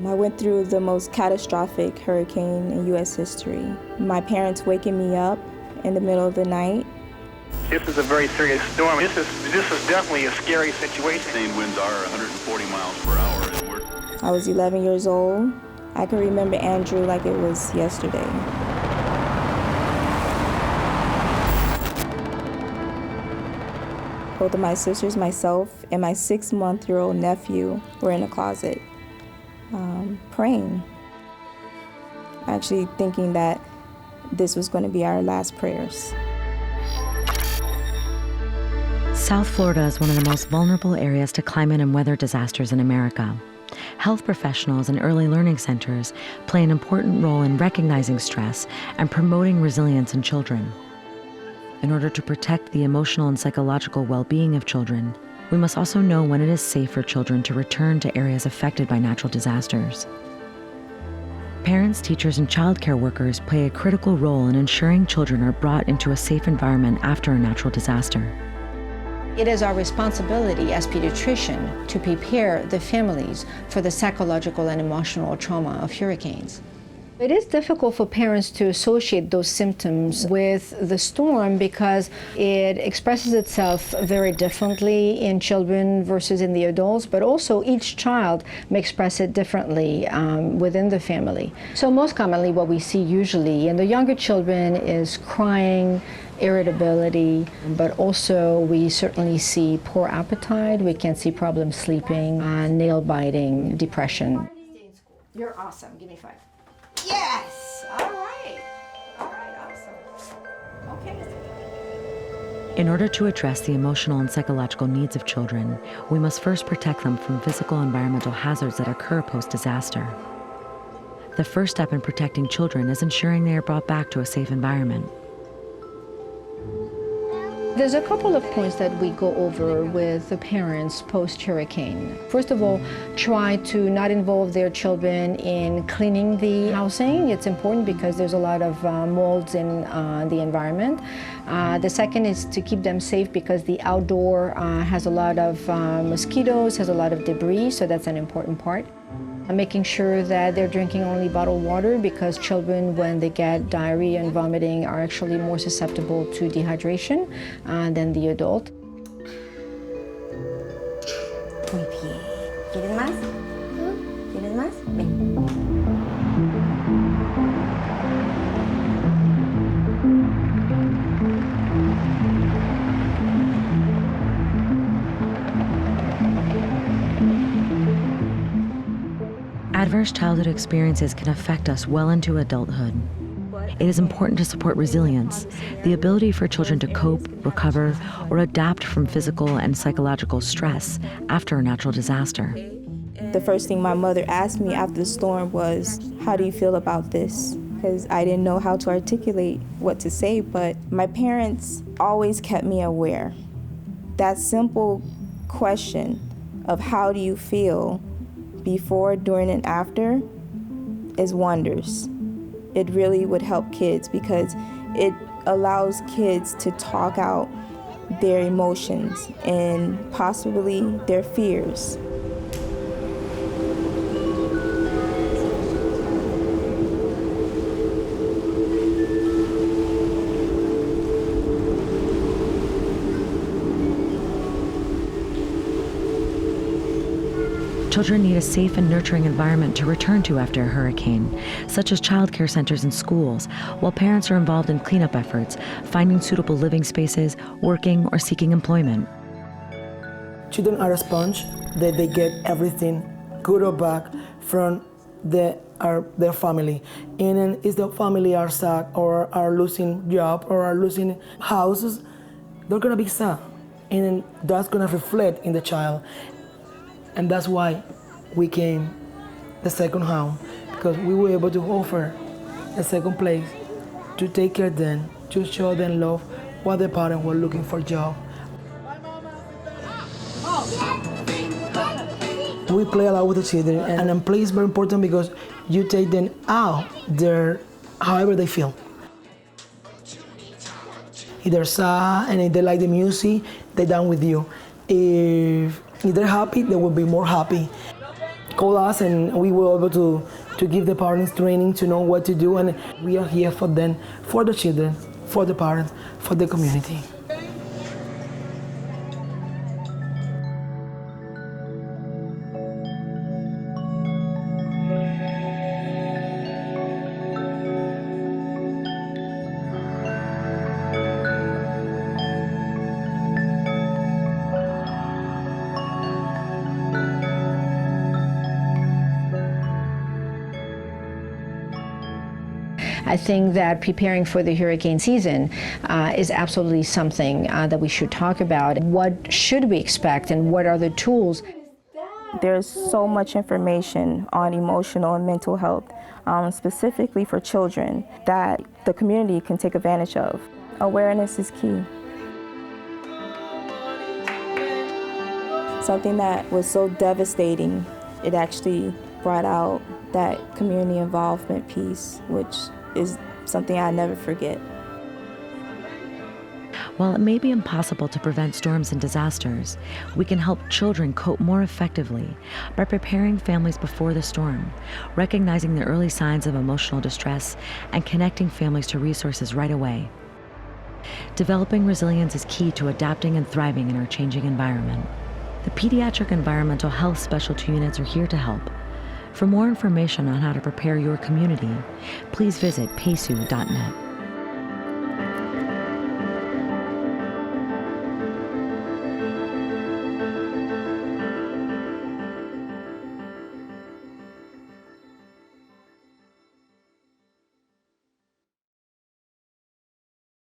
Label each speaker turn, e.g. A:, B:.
A: I went through the most catastrophic hurricane in U.S. history. My parents waking me up in the middle of the night.
B: This is a very serious storm. This is definitely a scary situation.
C: The winds are 140 miles per hour.
A: I was 11 years old. I can remember Andrew like it was yesterday. Both of my sisters, myself, and my 6-month-old nephew were in a closet praying, actually thinking that this was going to be our last prayers.
D: South Florida is one of the most vulnerable areas to climate and weather disasters in America. Health professionals and early learning centers play an important role in recognizing stress and promoting resilience in children. In order to protect the emotional and psychological well-being of children, we must also know when it is safe for children to return to areas affected by natural disasters. Parents, teachers, and childcare workers play a critical role in ensuring children are brought into a safe environment after a natural disaster.
E: It is our responsibility as pediatricians to prepare the families for the psychological and emotional trauma of hurricanes. It is difficult for parents to associate those symptoms with the storm because it expresses itself very differently in children versus in the adults, but also each child may express it differently within the family. So most commonly what we see usually in the younger children is crying, irritability, but also we certainly see poor appetite, we can see problems sleeping, nail biting, depression. You're awesome, give me 5. Yes! All right, awesome. Okay.
D: In order to address the emotional and psychological needs of children, we must first protect them from physical and environmental hazards that occur post-disaster. The first step in protecting children is ensuring they are brought back to a safe environment.
E: There's a couple of points that we go over with the parents post-hurricane. First of all, try to not involve their children in cleaning the housing. It's important because there's a lot of molds in the environment. The second is to keep them safe because the outdoor has a lot of mosquitoes, has a lot of debris, so that's an important part. Making sure that they're drinking only bottled water because children, when they get diarrhea and vomiting, are actually more susceptible to dehydration than the adult.
F: Muy bien. ¿Quieres más? ¿Quieres más? Ven.
D: Adverse childhood experiences can affect us well into adulthood. It is important to support resilience, the ability for children to cope, recover, or adapt from physical and psychological stress after a natural disaster.
A: The first thing my mother asked me after the storm was, "How do you feel about this?" Because I didn't know how to articulate what to say, but my parents always kept me aware. That simple question of how do you feel before, during, and after is wonders. It really would help kids because it allows kids to talk out their emotions and possibly their fears.
D: Children need a safe and nurturing environment to return to after a hurricane, such as childcare centers and schools, while parents are involved in cleanup efforts, finding suitable living spaces, working, or seeking employment.
G: Children are a sponge that they get everything, good or bad, from their family. And then if the family are sad or are losing job or are losing houses, they're gonna be sad. And then that's gonna reflect in the child. And that's why we came the second home, because we were able to offer a second place to take care of them, to show them love while the parents were looking for a job. We play a lot with the children, and then play is very important because you take them out there however they feel. If they're sad and if they like the music, they're down with you. If they're happy, they will be more happy. call us and we will be able to give the parents training to know what to do, and we are here for them, for the children, for the parents, for the community.
E: I think that preparing for the hurricane season is absolutely something that we should talk about. What should we expect and what are the tools?
A: There's so much information on emotional and mental health, specifically for children, that the community can take advantage of. Awareness is key. Something that was so devastating, it actually brought out that community involvement piece, which is something I never forget.
D: While it may be impossible to prevent storms and disasters, we can help children cope more effectively by preparing families before the storm, recognizing the early signs of emotional distress, and connecting families to resources right away. Developing resilience is key to adapting and thriving in our changing environment. The Pediatric Environmental Health Specialty Units are here to help. For more information on how to prepare your community, please visit PEHSU.net.